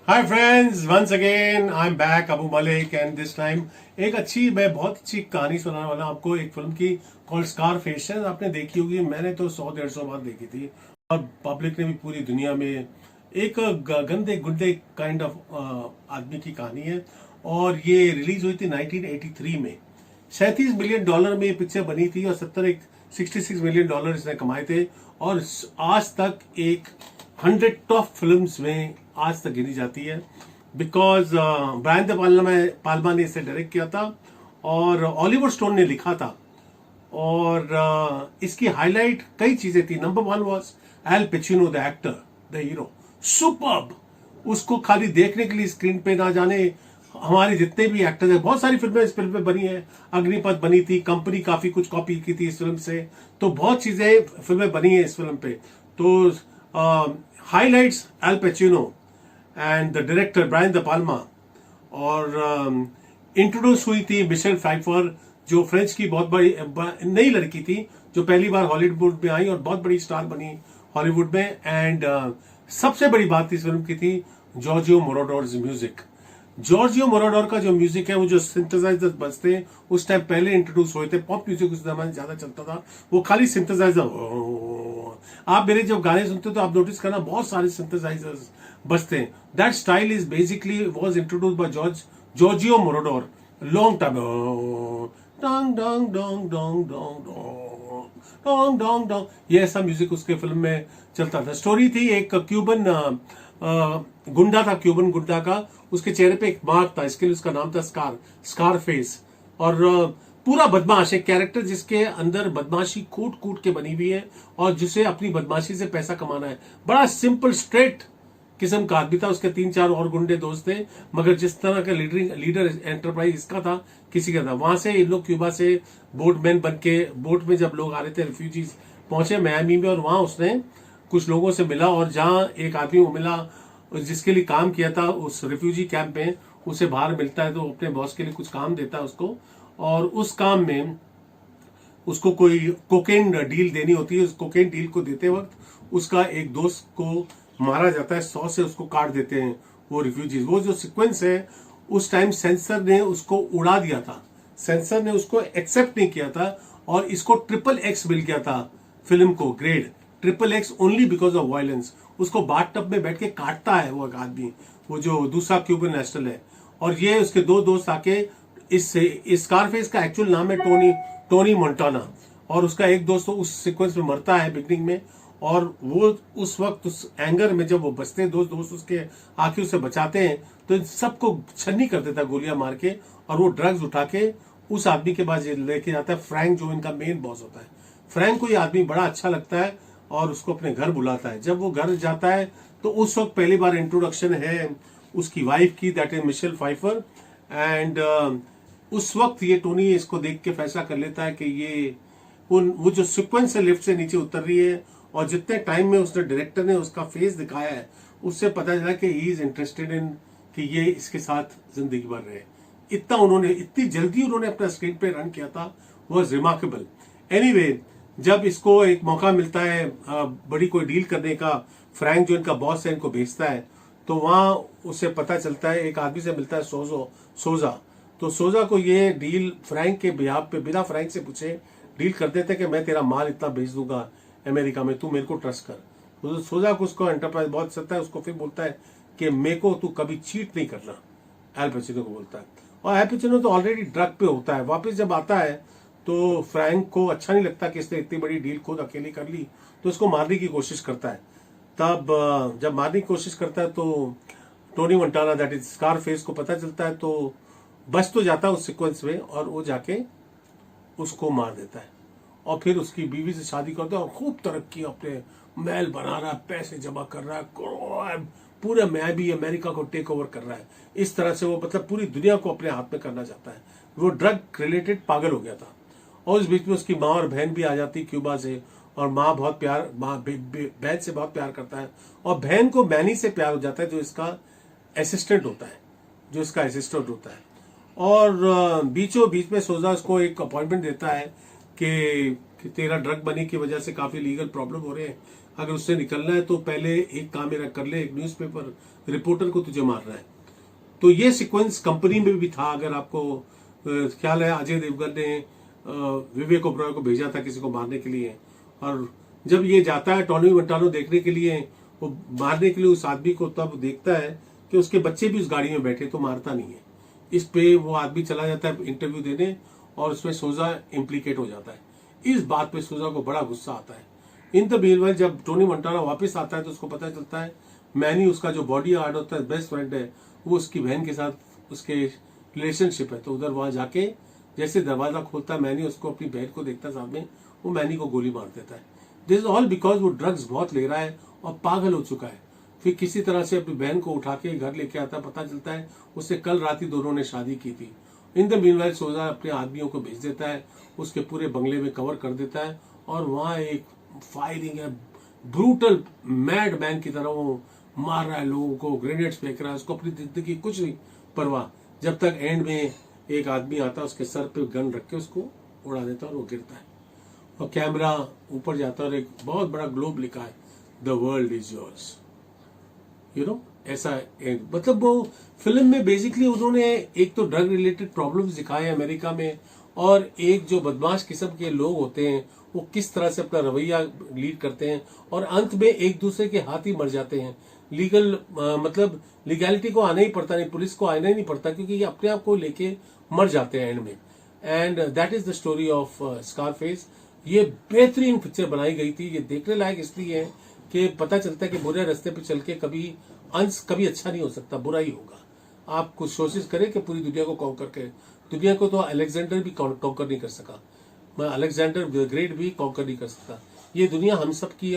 Hi friends, once again I am back Abu Malik and this time मैं बहुत अच्छी कहानी सुनाने वाला हूं आपको। एक फिल्म की कॉल्ड स्कार फेस है, आपने देखी होगी। मैंने तो 100-150 बार देखी थी और पब्लिक ने भी पूरी दुनिया में। एक गंदे गुंडे काइंड ऑफ आदमी की कहानी है और ये रिलीज हुई थी 1983 में। $37 मिलियन में ये पिक्चर बनी थी और 66 मिलियन इसने कमाए थे और आज तक एक 100 टॉप फिल्म्स में आज तक गिनी जाती है। बिकॉज ब्रायन द पाल्मा ने इसे डायरेक्ट किया था और ऑलिवर स्टोन ने लिखा था। और इसकी हाईलाइट कई चीजें थी। Number one was L पिचिनो, the actor, the hero, superb. उसको खाली देखने के लिए स्क्रीन पे ना जाने हमारे जितने भी एक्टर्स हैं, बहुत सारी फिल्में इस फिल्म पे बनी है। अग्निपथ बनी थी, कंपनी काफी कुछ कॉपी की थी इस फिल्म से, तो बहुत चीजें फिल्में बनी है इस फिल्म पे। तो highlights Al Pacino and the director Brian De Palma. और इंट्रोड्यूस हुई थी मिशेल फाइफर, जो फ्रेंच की बहुत बड़ी नई लड़की थी, जो पहली बार हॉलीवुड में आई और बहुत बड़ी स्टार बनी हॉलीवुड में। एंड सबसे बड़ी बात इस फिल्म की थी जॉर्जियो मोराडोर्स म्यूजिक। जॉर्जियो मोराडोर का जो म्यूजिक है, वो जो सिंथेसाइजर बजते हैं उस टाइम पहले इंट्रोड्यूस हुए थे। पॉप म्यूजिक उस जमाने ज्यादा चलता था, वो खाली सिंथेसाइजर। आप मेरे जब गाने सुनते हो तो आप नोटिस करना बहुत सारे सिंथेसाइजर्स बजते हैं। That style is basically was introduced by Giorgio Moroder long time. डोंग डोंग डोंग डोंग डोंग डोंग डोंग डोंग, ये ऐसा म्यूजिक उसके फिल्म में चलता था। स्टोरी थी, एक क्यूबन गुंडा था, क्यूबन गुंडा का। उसके चेहरे पे एक मार्क था, इसके लिए उसका नाम था स्कार फेस। और पूरा बदमाश, एक कैरेक्टर जिसके अंदर बदमाशी कूट कूट के बनी हुई है और जिसे अपनी बदमाशी से पैसा कमाना है। बड़ा सिंपल स्ट्रेट किस्म का आदमी था। उसके 3-4 और गुंडे दोस्त थे, मगर जिस तरह का लीडर एंटरप्राइज इसका था, किसी का था। वहां से इन लोग क्यूबा से बोटमैन बन के, बोट में जब लोग आ रहे थे, रिफ्यूजीज पहुंचे मियामी में, और वहां उसने कुछ लोगों से मिला और जहां एक आदमी को मिला जिसके लिए काम किया था उस रिफ्यूजी कैंप में, उसे बाहर मिलता है तो अपने बॉस के लिए कुछ काम देता है उसको। और उस काम में उसको कोई कोकेन डील देनी होती है। उस कोकेन डील को देते वक्त उसका एक दोस्त को मारा जाता है, 100 से उसको काट देते हैं वो रिफ्यूजीज। वो जो सीक्वेंस है, उस टाइम सेंसर ने उसको उड़ा दिया था, सेंसर ने उसको एक्सेप्ट नहीं किया था और इसको XXX मिल गया था फिल्म को, grade XXX only because of violence. उसको बाथटब में बैठ के काटता है वो एक आदमी, वो जो दूसरा क्यूबन नेशनल है। और ये उसके दो दोस्त आके इस स्कारफेस का एक्चुअल नाम है टोनी मोंटाना, और उसका एक दोस्त उस सीक्वेंस में मरता है बिगनिंग में। और वो उस वक्त उस एंगर में जब वो बचते हैं, दोस्त उसके आखिर उसे बचाते हैं, तो इन सबको छन्नी कर देता है गोलियां मार के। और वो ड्रग्स उठा के उस आदमी के पास लेके जाता है, फ्रैंक, जो इनका मेन बॉस होता है। फ्रैंक को ये आदमी बड़ा अच्छा लगता है और उसको अपने घर बुलाता है। जब वो घर जाता है तो उस वक्त पहली बार इंट्रोडक्शन है उसकी वाइफ की, that is Michelle Pfeiffer. And उस वक्त ये टोनी इसको देख के फैसला कर लेता है कि ये वो जो सीक्वेंस है लिफ्ट से नीचे उतर रही है, और जितने टाइम में उसने डायरेक्टर ने उसका फेस दिखाया है, उससे पता चला कि ही इज इंटरेस्टेड इन कि ये इसके साथ जिंदगी भर रहे। इतनी जल्दी उन्होंने अपना स्क्रीन पे रन किया था, वॉज रिमार्केबल। एनीवे, जब इसको एक मौका मिलता है बड़ी कोई डील करने का, फ्रैंक जो इनका बॉस है इनको भेजता है, तो वहां उसे पता चलता है, एक आदमी से मिलता है सोजा। तो सोजा को ये डील फ्रैंक के बिहाफ पे बिना फ्रैंक से पूछे डील कर देते कि मैं तेरा माल इतना भेज दूंगा अमेरिका में, तू मेरे को ट्रस्ट कर। तो सोजा को उसको एंटरप्राइज बहुत सत्ता है, उसको फिर बोलता है कि मेरे को तू कभी चीट नहीं करना, एल पचिनो को बोलता है। और एल पचिनो तो ऑलरेडी ड्रग पे होता है। वापस जब आता है तो फ्रैंक को अच्छा नहीं लगता कि इसने इतनी बड़ी डील खुद अकेली कर ली, तो इसको मारने की कोशिश करता है। तब जब मारने की कोशिश करता है तो Tony Montana, that is Scarface, को पता चलता है, तो बच तो जाता है उस सीक्वेंस में, और वो जाके उसको मार देता है। और फिर उसकी बीवी से शादी करता है और खूब तरक्की, अपने महल बना रहा है, पैसे जमा कर रहा है, पूरे मैं भी अमेरिका को टेक ओवर कर रहा है। इस तरह से वो मतलब पूरी दुनिया को अपने हाथ में करना चाहता है। वो ड्रग रिलेटेड पागल हो गया था। और उस बीच में उसकी माँ और बहन भी आ जाती क्यूबा से, और माँ बहन से बहुत प्यार करता है, और बहन को मैनी से प्यार हो जाता है, जो इसका असिस्टेंट होता है। और बीचों बीच में सोजा उसको एक अपॉइंटमेंट देता है कि कि तेरा ड्रग मनी की वजह से काफी लीगल प्रॉब्लम हो रहे हैं, अगर उससे निकलना है तो पहले एक काम मेरा कर ले, एक न्यूज़पेपर रिपोर्टर को तुझे मारना है। तो ये सीक्वेंस कंपनी में भी था। अगर आपको ख्याल है, अजय देवगन ने विवेक ओबरॉय को भेजा था किसी को मारने के लिए, और जब ये जाता है टोनी मंटानो देखने के लिए, वो मारने के लिए उस आदमी को, तब देखता है कि उसके बच्चे भी उस गाड़ी में बैठे, तो मारता नहीं है। इस पे वो आदमी चला जाता है इंटरव्यू देने, और उसमें सोजा इम्प्लीकेट हो जाता है। इस बात पे सोजा को बड़ा गुस्सा आता है। इन द मीनवाइल जब टोनी मंटानो वापस आता है तो उसको पता चलता है मैनी, उसका जो बॉडी गार्ड होता है, बेस्ट फ्रेंड है, वो उसकी बहन के साथ उसके रिलेशनशिप है। तो उधर वहां जाके जैसे दरवाजा खोलता है, मैनी उसको अपनी बहन को देखता है साथ में, वो मैनी को गोली मार देता है। दिस इज ऑल बिकॉज वो ड्रग्स बहुत ले रहा है और पागल हो चुका है। फिर किसी तरह से अपनी बहन को उठा के घर लेके आता है, पता चलता है उससे कल रात ही दोनों ने शादी की थी। इन द मीनवाइल सोजा अपने आदमियों को भेज देता है, उसके पूरे बंगले में कवर कर देता है, और वहां एक फायरिंग है, ब्रूटल मैड मैन की तरह वो मार रहा है लोगों को, ग्रेनेड्स फेंक रहा है, उसको अपनी जिंदगी कुछ नहीं परवाह, जब तक एंड में एक आदमी आता है, उसके सर पे गन रख के उसको उड़ा देता है और वो गिरता है, और कैमरा ऊपर जाता है और एक बहुत बड़ा ग्लोब लिखा है, the world is yours, you know. ऐसा मतलब वो फिल्म में बेसिकली उन्होंने एक तो ड्रग रिलेटेड प्रॉब्लम्स दिखाए अमेरिका में, और एक जो बदमाश किस्म के लोग होते हैं वो किस तरह से अपना रवैया लीड करते हैं, और अंत में एक दूसरे के हाथ ही मर जाते हैं। लीगल मतलब लीगैलिटी को आना ही पड़ता नहीं, पुलिस को आना ही नहीं पड़ता, क्योंकि ये अपने आप को लेके मर जाते हैं एंड में। And that is the story of Scarface. ये बेहतरीन पिक्चर बनाई गई थी। ये देखने लायक इसलिए है कि पता चलता है कि बुरे रास्ते पे चल के कभी अंश कभी अच्छा नहीं हो सकता, बुरा ही होगा। आप कुछ कोशिश करें कि पूरी दुनिया को कॉन्कर करें। दुनिया को तो अलेक्जेंडर भी कॉन्कर नहीं कर सका, अलेक्जेंडर द ग्रेट भी कॉन्कर नहीं कर सकता। ये दुनिया हम सब की